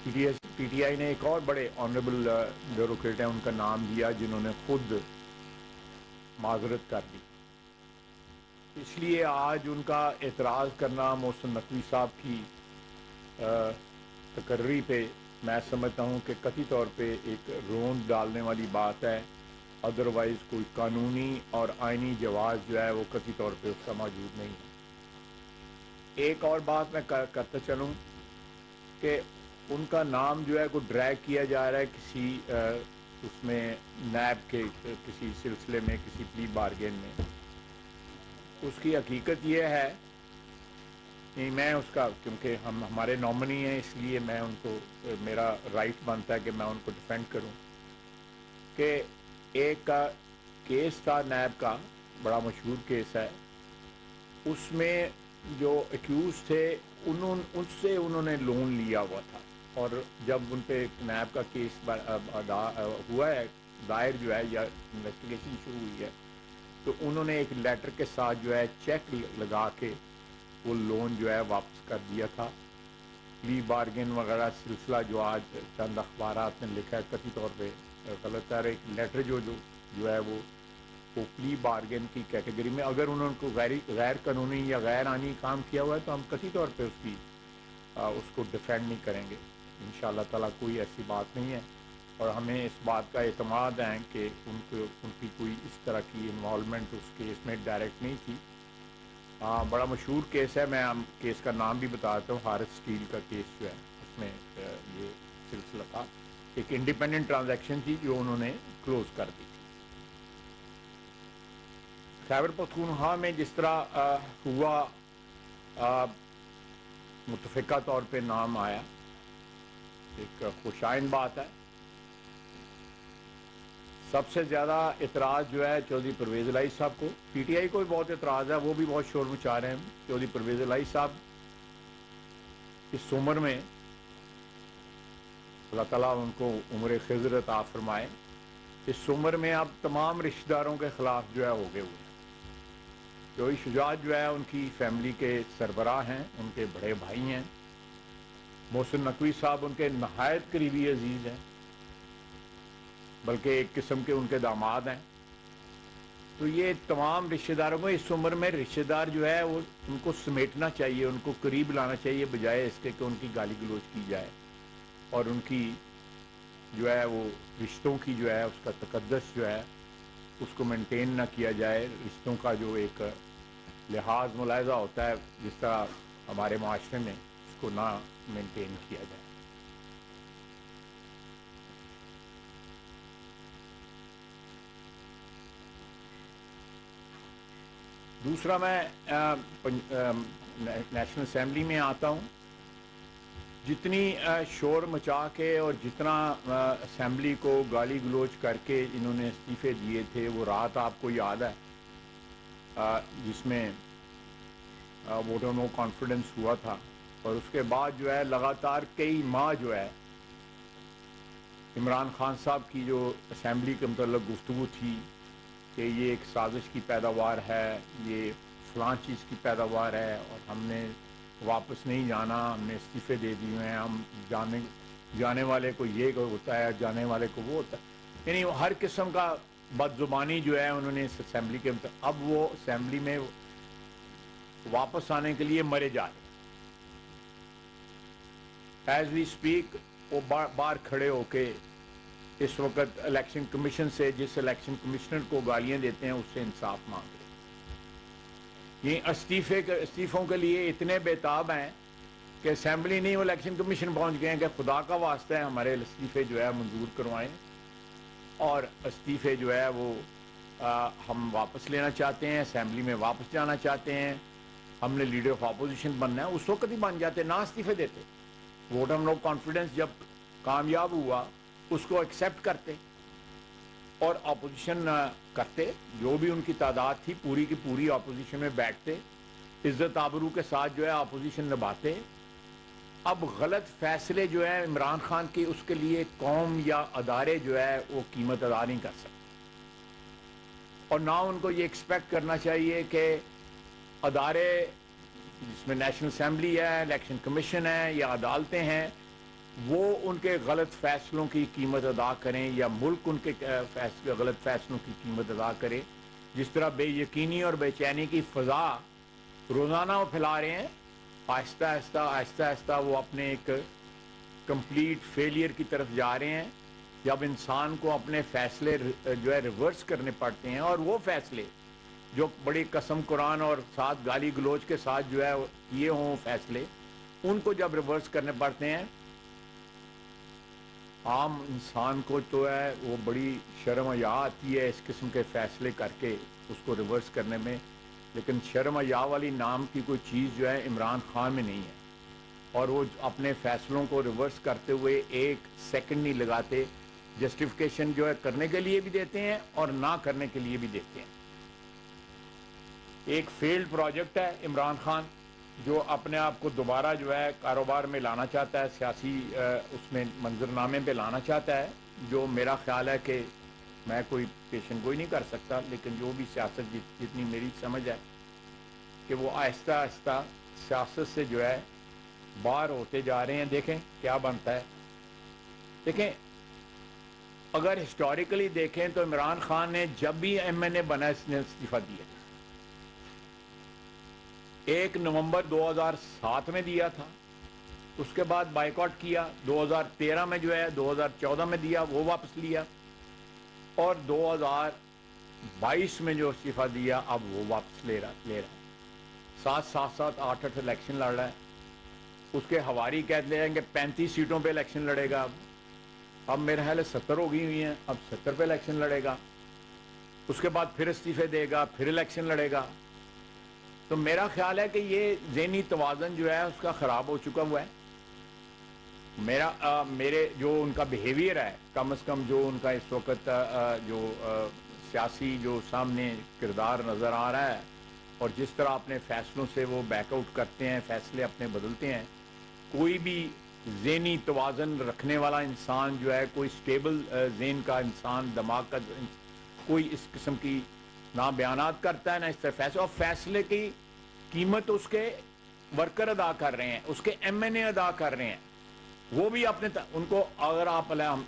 P T I نے ایک اور بڑے آنریبل بیوروکریٹ ہیں، ان کا نام دیا جنہوں نے خود معذرت کر دی. اس لیے آج ان کا اعتراض کرنا محسن نقوی صاحب کی تقرری پہ میں سمجھتا ہوں کہ قطعی طور پہ ایک روند ڈالنے والی بات ہے. ادروائز کوئی قانونی اور آئینی جواز جو ہے وہ قطعی طور پہ اس کا موجود نہیں ہے. ایک اور بات میں کرتا چلوں کہ ان کا نام جو ہے کو ڈریگ کیا جا رہا ہے کسی اس میں نیب کے کسی سلسلے میں، کسی پلی بارگین میں. اس کی حقیقت یہ ہے نہیں، میں اس کا کیونکہ ہمارے نامنی ہیں اس لیے میں ان کو میرا رائٹ بنتا ہے کہ میں ان کو ڈیفینڈ کروں کہ ایک کا کیس تھا نیب کا، بڑا مشہور کیس ہے. اس میں جو ایکیوز تھے ان سے انہوں نے لون لیا ہوا تھا، اور جب ان پہ نیب کا کیس ہوا ہے دائر جو ہے یا انویسٹیگیشن شروع ہوئی ہے، تو انہوں نے ایک لیٹر کے ساتھ جو ہے چیک لگا کے وہ لون جو ہے واپس کر دیا تھا. پلی بارگین وغیرہ سلسلہ جو آج چند اخبارات نے لکھا ہے قطعی طور پہ غلط ہے. ایک لیٹر جو ہے وہ پلی بارگین کی کیٹیگری میں، اگر انہوں نے کوئی غیر قانونی یا غیر آئینی کام کیا ہوا ہے تو ہم قطعی طور پہ اس کو ڈیفینڈ نہیں کریں گے. انشاءاللہ تعالیٰ کوئی ایسی بات نہیں ہے، اور ہمیں اس بات کا اعتماد ہے کہ ان کی کوئی اس طرح کی انوالومنٹ اس کیس میں ڈائریکٹ نہیں تھی. بڑا مشہور کیس ہے، میں کیس کا نام بھی بتاتا ہوں. ہارس اسٹیل کا کیس جو ہے اس میں یہ سلسلہ تھا. ایک انڈیپینڈنٹ ٹرانزیکشن تھی جو انہوں نے کلوز کر دی تھی. خیبر پختونخوا میں جس طرح ہوا، متفقہ طور پہ نام آیا، ایک خوشائن بات ہے. سب سے زیادہ اعتراض جو ہے چودھری پرویز الہی صاحب کو، پی ٹی آئی کو بھی بہت اعتراض ہے، وہ بھی بہت شور مچا رہے ہیں. چودھری پرویز الہی صاحب اس عمر میں اللہ تعالیٰ ان کو عمر خضر عطا فرمائے، اس عمر میں اب تمام رشتہ داروں کے خلاف جو ہے ہو گئے ہوئے ہیں. جوئی شجاعت جو ہے ان کی فیملی کے سربراہ ہیں، ان کے بڑے بھائی ہیں. محسن نقوی صاحب ان کے نہایت قریبی عزیز ہیں، بلکہ ایک قسم کے ان کے داماد ہیں. تو یہ تمام رشتہ داروں کو اس عمر میں رشتہ دار جو ہے وہ ان کو سمیٹنا چاہیے، ان کو قریب لانا چاہیے، بجائے اس کے کہ ان کی گالی گلوچ کی جائے اور ان کی جو ہے وہ رشتوں کی جو ہے اس کا تقدس جو ہے اس کو مینٹین نہ کیا جائے. رشتوں کا جو ایک لحاظ ملاحظہ ہوتا ہے جس طرح ہمارے معاشرے میں، اس کو نہ مینٹین کیا جائے. دوسرا میں نیشنل اسمبلی میں آتا ہوں. جتنی شور مچا کے اور جتنا اسمبلی کو گالی گلوچ کر کے انہوں نے استعفے دیے تھے، وہ رات آپ کو یاد ہے جس میں ووٹ آف نو کانفیڈنس ہوا تھا، اور اس کے بعد جو ہے لگاتار کئی ماہ جو ہے عمران خان صاحب کی جو اسمبلی کے متعلق گفتگو تھی کہ یہ ایک سازش کی پیداوار ہے، یہ فلاں چیز کی پیداوار ہے، اور ہم نے واپس نہیں جانا، ہم نے استعفے دے دیے ہیں، ہم جانے والے کو یہ ہوتا ہے، جانے والے کو وہ ہوتا ہے. یعنی ہر قسم کا بد زبانی جو ہے انہوں نے اس اسمبلی کے اب وہ اسمبلی میں واپس آنے کے لیے مرے جا رہے ہیں. ایز وی اسپیک وہ باہر کھڑے ہو کے اس وقت الیکشن کمیشن سے، جس الیکشن کمشنر کو گالیاں دیتے ہیں، اس سے انصاف مانگ رہے ہیں. یہ استعفوں کے لیے اتنے بےتاب ہیں کہ اسمبلی نہیں، وہ الیکشن کمیشن پہنچ گئے ہیں کہ خدا کا واسطہ ہے ہمارے استعفے جو ہے منظور کروائیں، اور استعفے جو ہے وہ ہم واپس لینا چاہتے ہیں، اسمبلی میں واپس جانا چاہتے ہیں، ہم نے لیڈر آف اپوزیشن بننا ہے. اس وقت ہی بن جاتے، نہ استعفے دیتے. ووٹ آف نو کانفیڈنس جب کامیاب ہوا اس کو ایکسیپٹ کرتے اور اپوزیشن کرتے، جو بھی ان کی تعداد تھی پوری کی پوری اپوزیشن میں بیٹھتے، عزت آبرو کے ساتھ جو ہے اپوزیشن نبھاتے. اب غلط فیصلے جو ہے عمران خان کی، اس کے لیے قوم یا ادارے جو ہے وہ قیمت ادا نہیں کر سکتے، اور نہ ان کو یہ ایکسپیکٹ کرنا چاہیے کہ ادارے جس میں نیشنل اسمبلی ہے، الیکشن کمیشن ہے یا عدالتیں ہیں، وہ ان کے غلط فیصلوں کی قیمت ادا کریں یا ملک ان کے غلط فیصلوں کی قیمت ادا کرے. جس طرح بے یقینی اور بے چینی کی فضا روزانہ وہ پھیلا رہے ہیں, آہستہ آہستہ آہستہ آہستہ وہ اپنے ایک کمپلیٹ فیلئر کی طرف جا رہے ہیں. جب انسان کو اپنے فیصلے جو ہے ریورس کرنے پڑتے ہیں, اور وہ فیصلے جو بڑی قسم قرآن اور ساتھ گالی گلوچ کے ساتھ جو ہے یہ ہوں فیصلے, ان کو جب ریورس کرنے پڑتے ہیں, عام انسان کو تو ہے وہ بڑی شرم حیا آتی ہے اس قسم کے فیصلے کر کے اس کو ریورس کرنے میں. لیکن شرم حیا والی نام کی کوئی چیز جو ہے عمران خان میں نہیں ہے, اور وہ اپنے فیصلوں کو ریورس کرتے ہوئے ایک سیکنڈ نہیں لگاتے. جسٹیفیکیشن جو ہے کرنے کے لیے بھی دیتے ہیں اور نہ کرنے کے لیے بھی دیتے ہیں. ایک فیلڈ پروجیکٹ ہے عمران خان, جو اپنے آپ کو دوبارہ جو ہے کاروبار میں لانا چاہتا ہے, سیاسی اس میں منظرنامے پہ لانا چاہتا ہے, جو میرا خیال ہے کہ میں کوئی پیشن گوئی نہیں کر سکتا, لیکن جو بھی سیاست جتنی میری سمجھ ہے کہ وہ آہستہ آہستہ سیاست سے جو ہے باہر ہوتے جا رہے ہیں. دیکھیں کیا بنتا ہے. دیکھیں اگر ہسٹوریکلی دیکھیں تو عمران خان نے جب بھی ایم این اے بنا اس نے استعفیٰ دیا. 1 نومبر 2007 میں دیا تھا, اس کے بعد بائیکاٹ کیا, 2013 میں جو ہے 2014 میں دیا, وہ واپس لیا, اور 2022 میں جو استعفیٰ دیا اب وہ واپس لے رہا ہے. 7 8 الیکشن لڑ رہا ہے. اس کے ہواری کہتے ہیں کہ 35 سیٹوں پہ الیکشن لڑے گا. اب میرے خیال ہے 70 ہو گئی ہوئی ہیں, اب 70 پہ الیکشن لڑے گا. اس کے بعد پھر استعفے دے گا, پھر الیکشن لڑے گا. تو میرا خیال ہے کہ یہ ذہنی توازن جو ہے اس کا خراب ہو چکا ہوا ہے. میرے جو ان کا بیہیویئر ہے, کم از کم جو ان کا اس وقت جو سیاسی جو سامنے کردار نظر آ رہا ہے, اور جس طرح اپنے فیصلوں سے وہ بیک آؤٹ کرتے ہیں, فیصلے اپنے بدلتے ہیں, کوئی بھی ذہنی توازن رکھنے والا انسان جو ہے, کوئی سٹیبل ذہن کا انسان, دماغ کا کوئی اس قسم کی نہ بیانات کرتا ہے نہ اس طرح فیصلے, اور فیصلے کی قیمت اس کے ورکر ادا کر رہے ہیں, اس کے ایم این اے ادا کر رہے ہیں. وہ بھی اپنے ان کو اگر آپ ہم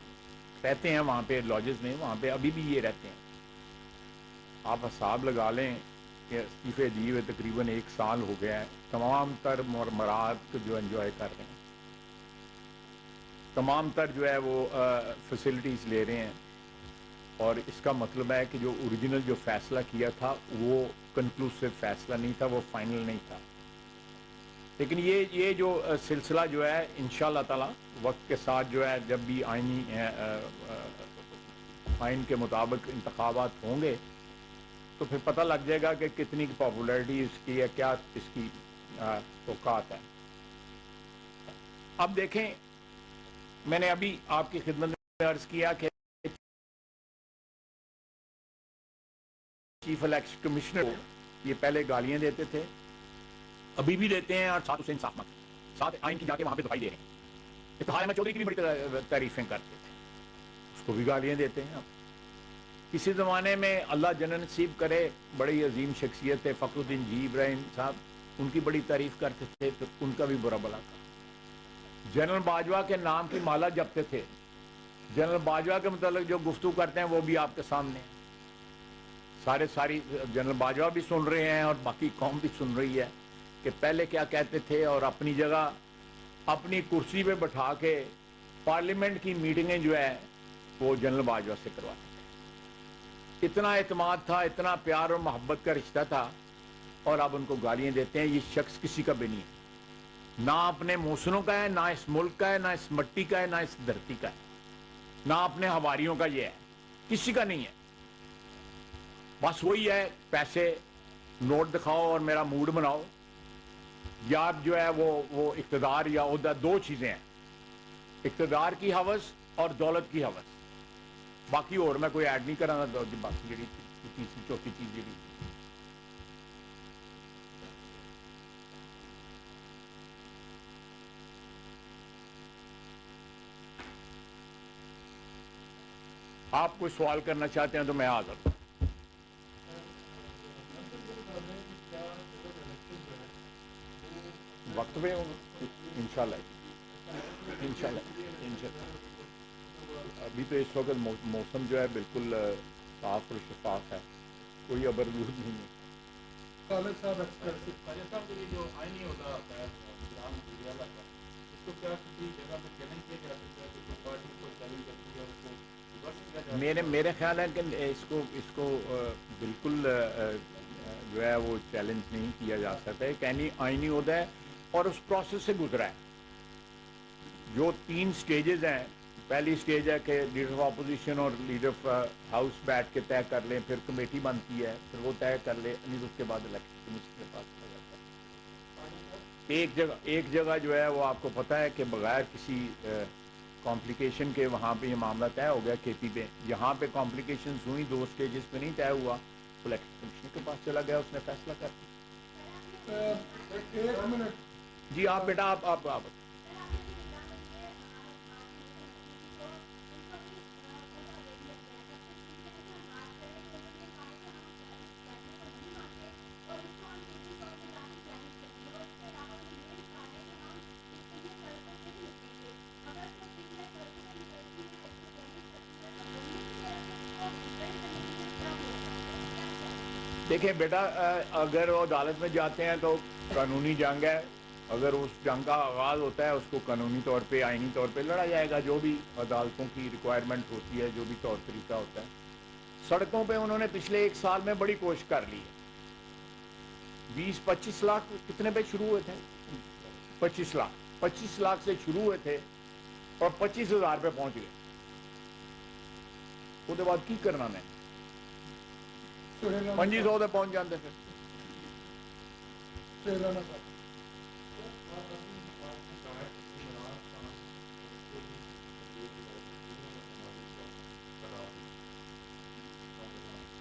رہتے ہیں وہاں پہ لاجز میں, وہاں پہ ابھی بھی یہ رہتے ہیں. آپ حساب لگا لیں کہ استعفے دیے ہوئے تقریباً 1 سال ہو گیا ہے. تمام تر مراد جو انجوائے کر رہے ہیں, تمام تر جو ہے وہ فیسلٹیز لے رہے ہیں. اور اس کا مطلب ہے کہ جو اوریجنل جو فیصلہ کیا تھا وہ کنکلوسیو فیصلہ نہیں تھا, وہ فائنل نہیں تھا. لیکن یہ جو سلسلہ جو ہے انشاءاللہ تعالی وقت کے ساتھ جو ہے, جب بھی آئین کے مطابق انتخابات ہوں گے تو پھر پتہ لگ جائے گا کہ کتنی پاپولیرٹی اس کی ہے, کیا اس کی توقعات ہے. اب دیکھیں, میں نے ابھی آپ کی خدمت میں عرض کیا کہ چیف الیکشن کمشنر کو یہ پہلے گالیاں دیتے تھے, ابھی بھی دیتے ہیں, اور ساتھ اسے انصاف مت, ساتھ آئین کی جا کے وہاں پہ دکھائی دے رہے ہیں. اتحاد احمد چودھری کی بھی بڑی تعریفیں کرتے تھے, اس کو بھی گالیاں دیتے ہیں. اب کسی زمانے میں اللہ جنت نصیب کرے بڑی عظیم شخصیت ہے فخر الدین جی ابراہیم صاحب, ان کی بڑی تعریف کرتے تھے, تو ان کا بھی برا بلا تھا. جنرل باجوہ کے نام کی مالا جپتے تھے. جنرل باجوہ کے متعلق جو گفتگو کرتے ہیں وہ بھی آپ کے سامنے ہیں. ساری جنرل باجوہ بھی سن رہے ہیں اور باقی قوم بھی سن رہی ہے کہ پہلے کیا کہتے تھے, اور اپنی جگہ اپنی کرسی پہ بٹھا کے پارلیمنٹ کی میٹنگیں جو ہے وہ جنرل باجوہ سے کرواتے تھے. اتنا اعتماد تھا, اتنا پیار اور محبت کا رشتہ تھا, اور اب ان کو گالیاں دیتے ہیں. یہ شخص کسی کا بھی نہیں ہے, نہ اپنے محسنوں کا ہے, نہ اس ملک کا ہے, نہ اس مٹی کا ہے, نہ اس دھرتی کا ہے, نہ اپنے ہواریوں کا. یہ ہے کسی کا نہیں ہے. بس وہی ہے, پیسے نوٹ دکھاؤ اور میرا موڈ بناؤ, یا جو ہے وہ اقتدار یا عہدہ, 2 چیزیں ہیں, اقتدار کی ہوس اور دولت کی ہوس. باقی اور میں کوئی ایڈ نہیں کرنا, باقی جڑی تیسری چوتھی چیز جڑی آپ کوئی سوال کرنا چاہتے ہیں تو میں حاضر ہوں. وقت پہ ہوں انشاءاللہ. انشاءاللہ ابھی تو اس وقت موسم جو ہے بالکل صاف اور شفاف ہے, کوئی ابرلود نہیں ہے. خالد صاحب صاحب یہ جو آئینی ہوتا ہے اس کو کیا کسی جگہ پہ چیلنج کیا جا سکتا ہے کہ پارٹی کو چیلنج کرتی ہے اس کو ریورس کیا جا سکتا ہے؟ میرے خیال ہے کہ اس کو بالکل جو ہے وہ چیلنج نہیں کیا جا سکتا ہے. آئینی عہدہ ہے اور اس پروسیس سے گزرا ہے. جو 3 سٹیجز ہیں, پہلی سٹیج ہے کہ لیڈر آف اپوزیشن اور لیڈر آف ہاؤس بیٹھ کے طے کر لیں, پھر کمیٹی بنتی ہے, پھر وہ طے کر لے, اس کے بعد الیکشن کمیشن کے پاس چلا جاتا ہے. ایک جگہ جو ہے وہ آپ کو پتہ ہے کہ بغیر کسی کمپلیکیشن کے وہاں پہ یہ معاملہ طے ہو گیا کھیتی پہ. یہاں پہ کمپلیکیشنز ہوئی, 2 سٹیجز پہ نہیں طے ہوا, تو الیکشن کمیشن کے پاس چلا گیا, اس نے فیصلہ کر دیا. ایک منٹ جی آپ بیٹا آپ دیکھیں بیٹا, اگر وہ عدالت میں جاتے ہیں تو قانونی جنگ ہے. اگر اس جنگ کا آغاز ہوتا ہے اس کو قانونی طور پہ, آئینی طور پہ لڑا جائے گا, جو بھی عدالتوں کی ریکوائرمنٹ ہوتی ہے, جو بھی طور طریقہ ہوتا ہے. سڑکوں پہ انہوں نے پچھلے 1 سال میں بڑی کوشش کر لی ہے. 20-25 لاکھ کتنے پہ شروع ہوئے تھے؟ 25 لاکھ سے شروع ہوئے تھے اور 25,000 پہ پہنچ گئے. وہ بعد کی کرنا میں 2500 پہ پہنچ جاتے پھر.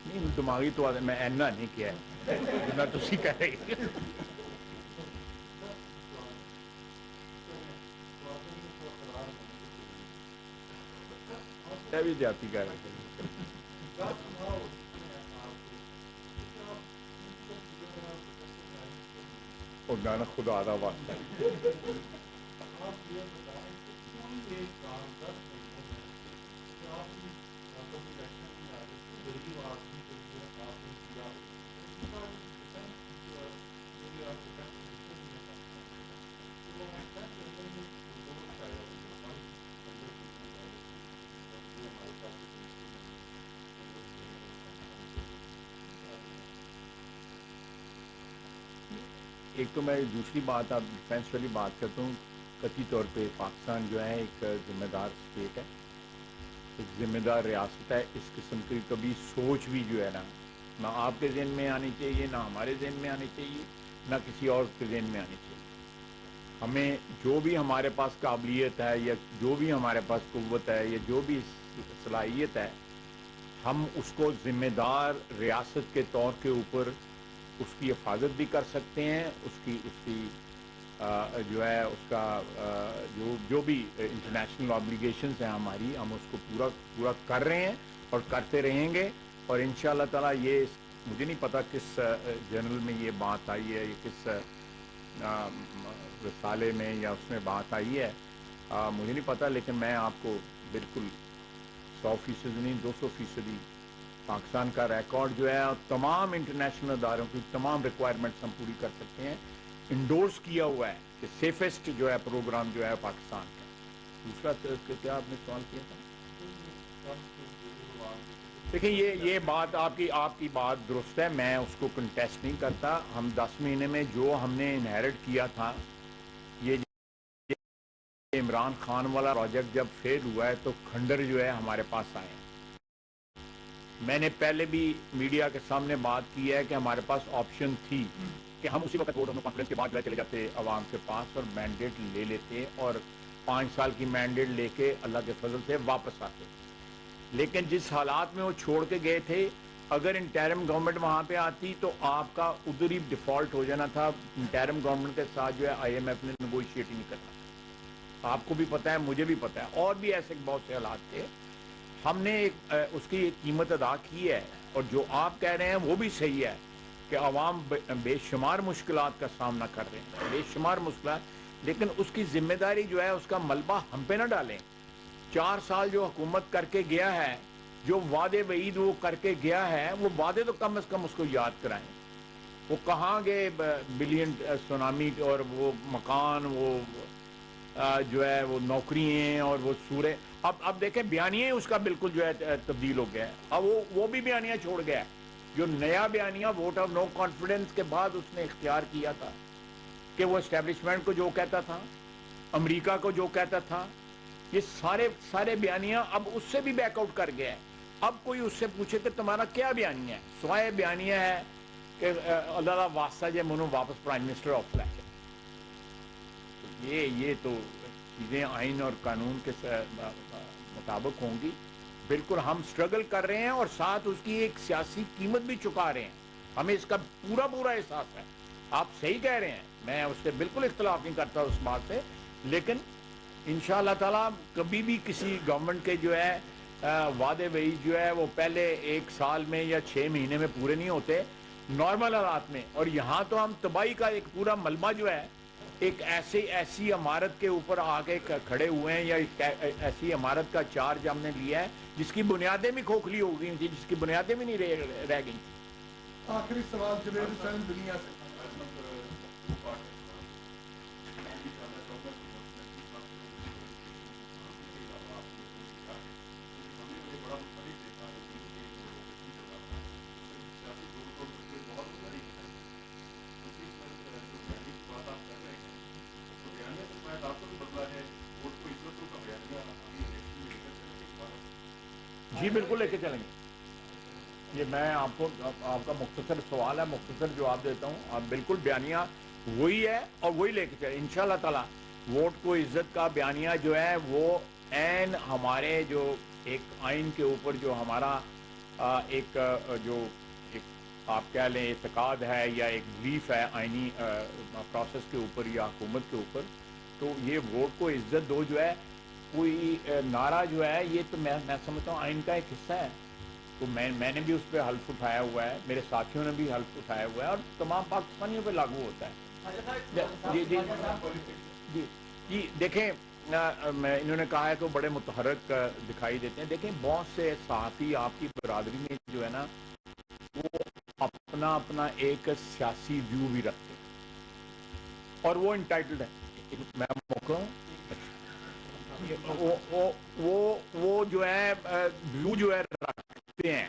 نہیں دماغی تو میں اینا نہیں کیا ہے جنا تسی کہہ رہی بھی جاتی کہہ رہے تھے. اور گانا خدا آدھا واسطہ ایک تو میں دوسری بات اب ڈیفینس والی بات کرتا ہوں. قطعی طور پہ پاکستان جو ہے ایک ذمہ دار اسٹیٹ ہے, ایک ذمہ دار ریاست ہے. اس قسم کی کبھی سوچ بھی جو ہے نہ آپ کے ذہن میں آنی چاہیے, نہ ہمارے ذہن میں آنی چاہیے, نہ کسی اور کے ذہن میں آنی چاہیے. ہمیں جو بھی ہمارے پاس قابلیت ہے, یا جو بھی ہمارے پاس قوت ہے, یا جو بھی صلاحیت ہے, ہم اس کو ذمہ دار ریاست کے طور کے اوپر اس کی حفاظت بھی کر سکتے ہیں. اس کی جو ہے اس کا جو بھی انٹرنیشنل آبلیگیشنز ہیں ہماری, ہم اس کو پورا کر رہے ہیں اور کرتے رہیں گے. اور انشاءاللہ تعالی یہ مجھے نہیں پتا کس جرنل میں یہ بات آئی ہے, یہ کس رسالے میں یا اس میں بات آئی ہے, مجھے نہیں پتا, لیکن میں آپ کو بالکل 100% نہیں 200% پاکستان کا ریکارڈ جو ہے اور تمام انٹرنیشنل اداروں کی تمام ریکوائرمنٹس ہم پوری کر سکتے ہیں. انڈورس کیا ہوا ہے کہ سیفسٹ جو ہے پروگرام جو ہے پاکستان کا. دوسرا کیا آپ نے سوال کیا تھا؟ دیکھیں یہ بات آپ کی بات درست ہے, میں اس کو کنٹیسٹ نہیں کرتا. ہم 10 مہینے میں جو ہم نے انہیرٹ کیا تھا, یہ عمران خان والا پروجیکٹ جب فیل ہوا ہے تو کھنڈر جو ہے ہمارے پاس آئے ہیں. میں نے پہلے بھی میڈیا کے سامنے بات کی ہے کہ ہمارے پاس آپشن تھی کہ ہم اسی وقت ووٹ کانفرنس کے بعد چلے جاتے عوام کے پاس اور مینڈیٹ لے لیتے اور 5 سال کی مینڈیٹ لے کے اللہ کے فضل سے واپس آتے. لیکن جس حالات میں وہ چھوڑ کے گئے تھے, اگر انٹرم گورنمنٹ وہاں پہ آتی تو آپ کا ادھر ہی ڈیفالٹ ہو جانا تھا. انٹرم گورنمنٹ کے ساتھ جو ہے IMF نے نیگوشیٹ ہی نہیں کرنا. آپ کو بھی پتہ ہے, مجھے بھی پتہ ہے, اور بھی ایسے بہت سے حالات تھے. ہم نے اس کی ایک قیمت ادا کی ہے, اور جو آپ کہہ رہے ہیں وہ بھی صحیح ہے کہ عوام بے شمار مشکلات کا سامنا کر رہے ہیں, بے شمار مشکلات. لیکن اس کی ذمہ داری جو ہے اس کا ملبہ ہم پہ نہ ڈالیں. 4 سال جو حکومت کر کے گیا ہے, جو وعدے وعید وہ کر کے گیا ہے, وہ وعدے تو کم از کم اس کو یاد کرائیں. وہ کہاں گئے بلین سونامی اور وہ مکان, وہ جو ہے وہ نوکریاں اور وہ سورے. اب دیکھیں بیانیہ اس کا بالکل جو ہے تبدیل ہو گیا ہے. اب وہ بھی بیانیہ چھوڑ گیا ہے. جو نیا بیانیہ ووٹ آف نو کانفیڈنس کے بعد اس نے اختیار کیا تھا کہ وہ اسٹیبلشمنٹ کو جو کہتا تھا, امریکہ کو جو کہتا تھا, یہ سارے بیانیہ اب اس سے بھی بیک آؤٹ کر گیا ہے. اب کوئی اس سے پوچھے کہ تمہارا کیا بیانیہ ہے, سوائے بیانیہ ہے کہ اللہ واسطہ جے منو واپس پرائم منسٹر آف لے. یہ تو چیزیں آئین اور قانون کے مطابق ہوں گی. بالکل ہم سٹرگل کر رہے ہیں اور ساتھ اس کی ایک سیاسی قیمت بھی چکا رہے ہیں. ہمیں اس کا پورا احساس ہے. آپ صحیح کہہ رہے ہیں, میں اس سے بالکل اختلاف نہیں کرتا اس بات سے, لیکن انشاءاللہ تعالیٰ کبھی بھی کسی گورنمنٹ کے جو ہے وعدے وعید جو ہے وہ پہلے 1 سال میں یا 6 مہینے میں پورے نہیں ہوتے نارمل حالات میں. اور یہاں تو ہم تباہی کا ایک پورا ملبہ جو ہے ایک ایسی عمارت کے اوپر آ کے کھڑے ہوئے ہیں, یا ایسی عمارت کا چارج ہم نے لیا ہے جس کی بنیادیں بھی کھوکھلی ہو گئی تھی, جس کی بنیادیں بھی نہیں رہ گئی. آخری سوال جبیر حسین دنیا سے. جی بالکل لے کے چلیں گے. یہ میں آپ کا مختصر سوال ہے, مختصر جواب دیتا ہوں. آپ بالکل بیانیہ وہی ہے اور وہی لے کے چلیں انشاءاللہ تعالیٰ. ووٹ کو عزت کا بیانیہ جو ہے وہ عین ہمارے جو ایک آئین کے اوپر جو ہمارا ایک آپ کہہ لیں اعتقاد ہے یا ایک بلیف ہے آئینی پروسیس کے اوپر یا حکومت کے اوپر, تو یہ ووٹ کو عزت دو جو ہے کوئی نعرہ جو ہے یہ تو میں سمجھتا ہوں آئین کا ایک حصہ ہے. تو میں نے بھی اس پہ حلف اٹھایا ہوا ہے, میرے ساتھیوں نے بھی حلف اٹھایا ہوا ہے, اور تمام پاکستانیوں پہ لاگو ہوتا ہے. جی دیکھیں, انہوں نے کہا ہے کہ وہ بڑے متحرک دکھائی دیتے ہیں. دیکھیں بہت سے صحافی آپ کی برادری میں جو ہے نا وہ اپنا ایک سیاسی ویو بھی رکھتے ہیں اور وہ انٹائٹلڈ ہے. میں موقع ہوں وہ جو ہے ویو جو ہے رکھتے ہیں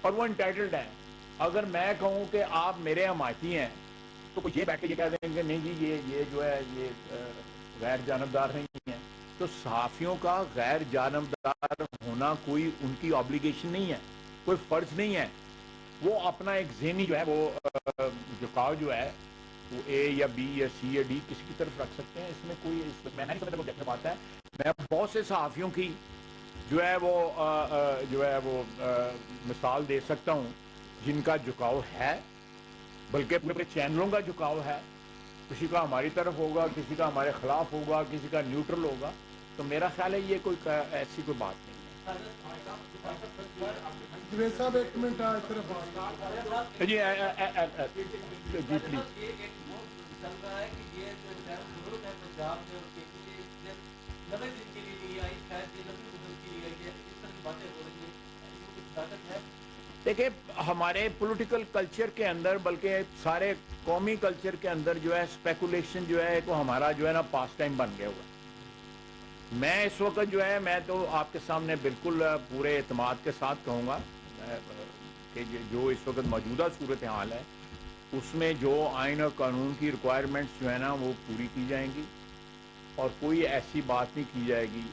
اور وہ انٹائٹلڈ ہیں. اگر میں کہوں کہ آپ میرے حمایتی ہیں تو یہ بیٹھ کے یہ کہہ دیں گے نہیں جی یہ جو ہے یہ غیر جانبدار نہیں ہے. تو صحافیوں کا غیر جانبدار ہونا کوئی ان کی آبلیگیشن نہیں ہے, کوئی فرض نہیں ہے. وہ اپنا ایک ذہنی جو ہے وہ جھکاؤ جو ہے وہ اے یا بی یا سی یا ڈی کسی کی طرف رکھ سکتے ہیں. اس میں کوئی میں نہیں سمجھتا کوئی بات ہے. میں بہت سے صحافیوں کی جو ہے وہ مثال دے سکتا ہوں جن کا جھکاؤ ہے, بلکہ پورے چینلوں کا جھکاؤ ہے. کسی کا ہماری طرف ہوگا, کسی کا ہمارے خلاف ہوگا, کسی کا نیوٹرل ہوگا. تو میرا خیال ہے یہ کوئی ایسی کوئی بات نہیں ہے. جبیر صاحب 1 منٹ اس طرف جی جی پلیز. دیکھیں ہمارے پولیٹیکل کلچر کے اندر, بلکہ سارے قومی کلچر کے اندر جو ہے اسپیکولیشن جو ہے وہ ہمارا جو ہے نا پاس ٹائم بن گیا ہوا. میں اس وقت جو ہے میں تو آپ کے سامنے بالکل پورے اعتماد کے ساتھ کہوں گا کہ جو اس وقت موجودہ صورتحال ہے اس میں جو آئین اور قانون کی ریکوائرمنٹس جو ہے نا وہ پوری کی جائیں گی, اور کوئی ایسی بات نہیں کی جائے گی.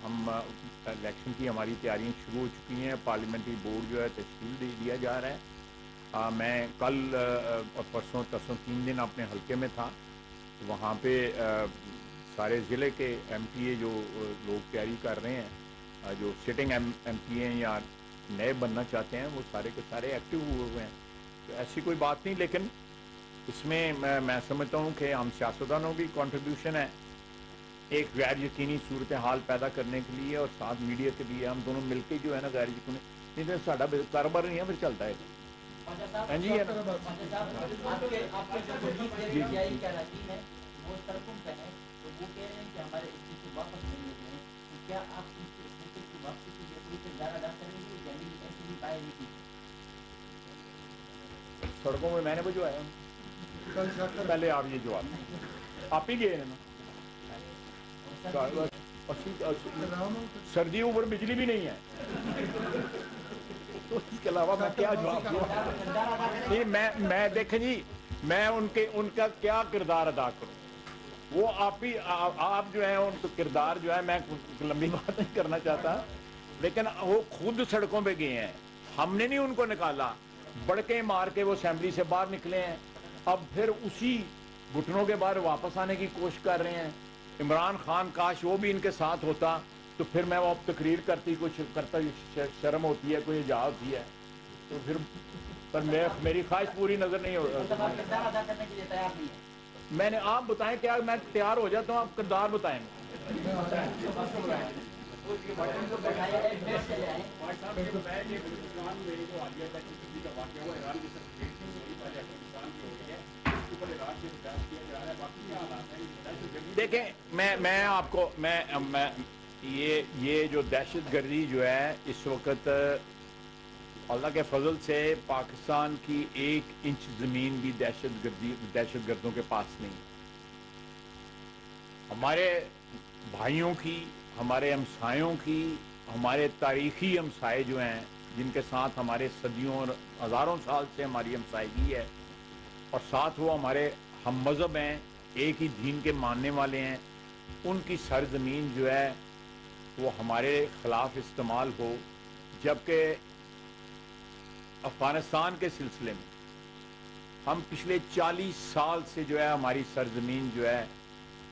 ہم الیکشن کی ہماری تیاریاں شروع ہو چکی ہیں. پارلیمنٹری بورڈ جو ہے تشکیل دیا جا رہا ہے. میں کل اور پرسوں 3 دن اپنے حلقے میں تھا. وہاں پہ سارے ضلع کے ایم پی اے جو لوگ تیاری کر رہے ہیں, جو سٹنگ ایم پی اے یا نئے بننا چاہتے ہیں, وہ سارے کے سارے ایکٹیو ہوئے ہیں. تو ایسی کوئی بات نہیں, لیکن اس میں میں سمجھتا ہوں کہ ہم سیاستدانوں کی کنٹریبیوشن ہے ایک غیر یقینی صورتحال پیدا کرنے کے لیے, اور ساتھ میڈیا کے لیے. ہم دونوں مل کے جو ہے نا غیر یقینی نہیں تو ساڈا کاروبار نہیں ہے, پھر چلتا ہے. ہاں جی وہ سڑکوں پہ ہیں تو وہ کہہ رہے ہیں کہ ہمارے اس سے واپس نہیں لیتے ہیں، تو کیا آپ ان کی اسٹیٹس کی واپسی کے لیے کوئی کردار ادا کریں گے یا نہیں ایسے ہی باہر نہیں کی؟ سڑکوں میں نے بھجوایا ہوں. کل شکر پہلے آپ یہ جواب آپ ہی گئے ہیں نا. سردیوں پر بجلی بھی نہیں ہے تو اس کے علاوہ میں کیا جواب دوں؟ نہیں میں دیکھیں جی میں ان کا کیا کردار ادا کروں. وہ آپ جو ہیں ان کا کردار جو ہے میں لمبی بات نہیں کرنا چاہتا لیکن وہ خود سڑکوں پہ گئے ہیں. ہم نے نہیں ان کو نکالا. بڑکے مار کے وہ اسمبلی سے باہر نکلے ہیں. اب پھر اسی گھٹنوں کے بعد واپس آنے کی کوشش کر رہے ہیں. عمران خان کاش وہ بھی ان کے ساتھ ہوتا تو پھر میں وہ تقریر کرتی کچھ کرتا شرم ہوتی ہے کوئی اجازت ہوتی ہے تو پھر پر میری خواہش پوری نظر نہیں ہو رہا. کردار ادا کرنے کے لیے تیار نہیں ہے. میں نے آپ بتائیں کیا میں تیار ہو جاتا ہوں آپ کردار بتائیں. دیکھیں میں آپ کو میں یہ جو دہشت گردی جو ہے اس وقت اللہ کے فضل سے پاکستان کی 1 انچ زمین بھی دہشت گردوں کے پاس نہیں. ہمارے بھائیوں کی ہمارے ہمسایوں کی ہمارے تاریخی ہمسائے جو ہیں جن کے ساتھ ہمارے صدیوں اور ہزاروں سال سے ہماری ہمسائیگی ہے اور ساتھ وہ ہمارے ہم مذہب ہیں ایک ہی دین کے ماننے والے ہیں ان کی سرزمین جو ہے وہ ہمارے خلاف استعمال ہو. جبکہ افغانستان کے سلسلے میں ہم پچھلے 40 سال سے جو ہے ہماری سرزمین جو ہے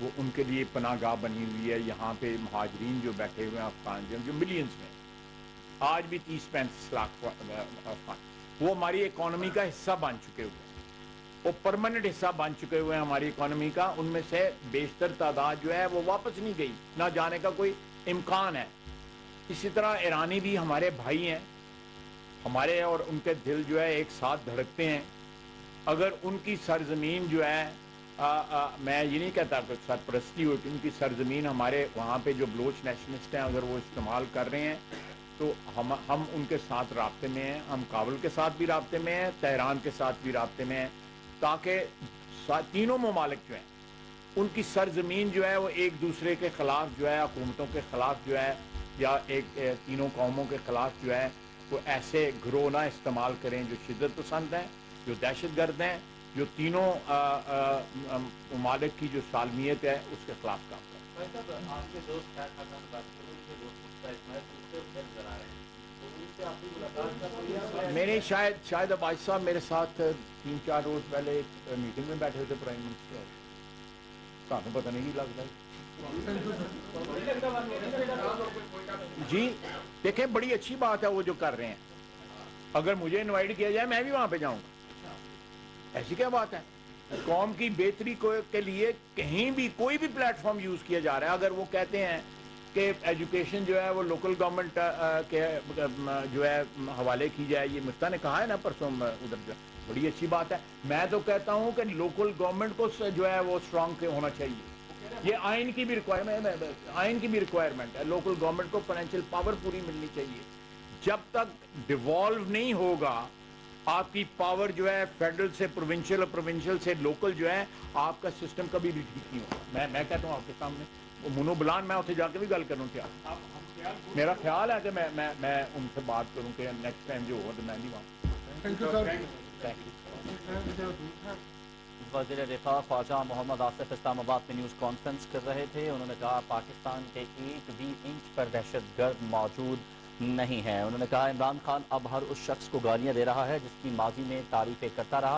وہ ان کے لیے پناہ گاہ بنی ہوئی ہے. یہاں پہ مہاجرین جو بیٹھے ہوئے ہیں افغان جو ملینز میں آج بھی 30-35 لاکھ افغان وہ ہماری اکانومی کا حصہ بن چکے ہوئے ہیں. وہ پرماننٹ حصہ بن چکے ہوئے ہیں ہماری اکانومی کا. ان میں سے بیشتر تعداد جو ہے وہ واپس نہیں گئی نہ جانے کا کوئی امکان ہے. اسی طرح ایرانی بھی ہمارے بھائی ہیں ہمارے اور ان کے دل جو ہے ایک ساتھ دھڑکتے ہیں. اگر ان کی سرزمین جو ہے میں یہ نہیں کہتا کہ سرپرستی ہو کہ ان کی سرزمین ہمارے وہاں پہ جو بلوچ نیشنلسٹ ہیں اگر وہ استعمال کر رہے ہیں تو ہم ان کے ساتھ رابطے میں ہیں. ہم کابل کے ساتھ بھی رابطے میں ہیں تہران کے ساتھ بھی رابطے میں ہیں تاکہ تینوں ممالک جو ہیں ان کی سرزمین جو ہے وہ ایک دوسرے کے خلاف جو ہے حکومتوں کے خلاف جو ہے یا تینوں قوموں کے خلاف جو ہے وہ ایسے گروہ نہ استعمال کریں جو شدت پسند ہیں جو دہشت گرد ہیں جو تینوں ممالک کی جو سالمیت ہے اس کے خلاف کام کریں. میں نے شاید عباس صاحب میرے ساتھ 3-4 روز پہلے ایک میٹنگ میں بیٹھے تھے پرائم منسٹر. سانو پتہ نہیں لگتا جی. دیکھیں بڑی اچھی بات ہے وہ جو کر رہے ہیں. اگر مجھے انوائٹ کیا جائے میں بھی وہاں پہ جاؤں گا. ایسی کیا بات ہے. قوم کی بہتری کے لیے کہیں بھی کوئی بھی پلیٹ فارم یوز کیا جا رہا ہے. اگر وہ کہتے ہیں کہ ایجوکیشن جو ہے وہ لوکل گورنمنٹ کے جو ہے حوالے کی جائے یہ مفتہ نے کہا ہے نا پرسوں ادھر جو بڑی اچھی بات ہے. میں تو کہتا ہوں کہ لوکل گورنمنٹ کو جو ہے وہ اسٹرانگ ہونا چاہیے. یہ آئین کی بھی ریکوائرمنٹ ہے. لوکل گورنمنٹ کو فائنینشیل پاور پوری ملنی چاہیے. جب تک ڈیوالو نہیں ہوگا آپ کی پاور جو ہے فیڈرل سے پروونشل اور پروونشل سے لوکل جو ہے آپ کا سسٹم کبھی بھی ٹھیک نہیں ہوگا. میں کہتا ہوں آپ کے سامنے منو بلان میں اتنے جا کے بھی گل کروں کیا میرا خیال ہے کہ میں ان سے بات کروں کہ نیکسٹ ٹائم جو ہو تو میں نہیں وہاں. Thank you sir. Thank you. وزیر دفاع خواجہ محمد آصف اسلام آباد میں نیوز کانفرنس کر رہے تھے. انہوں نے کہا پاکستان کے 1 بھی انچ پر دہشت گرد موجود نہیں ہے. انہوں نے کہا عمران خان اب ہر اس شخص کو گالیاں دے رہا ہے جس کی ماضی میں تعریفیں کرتا رہا.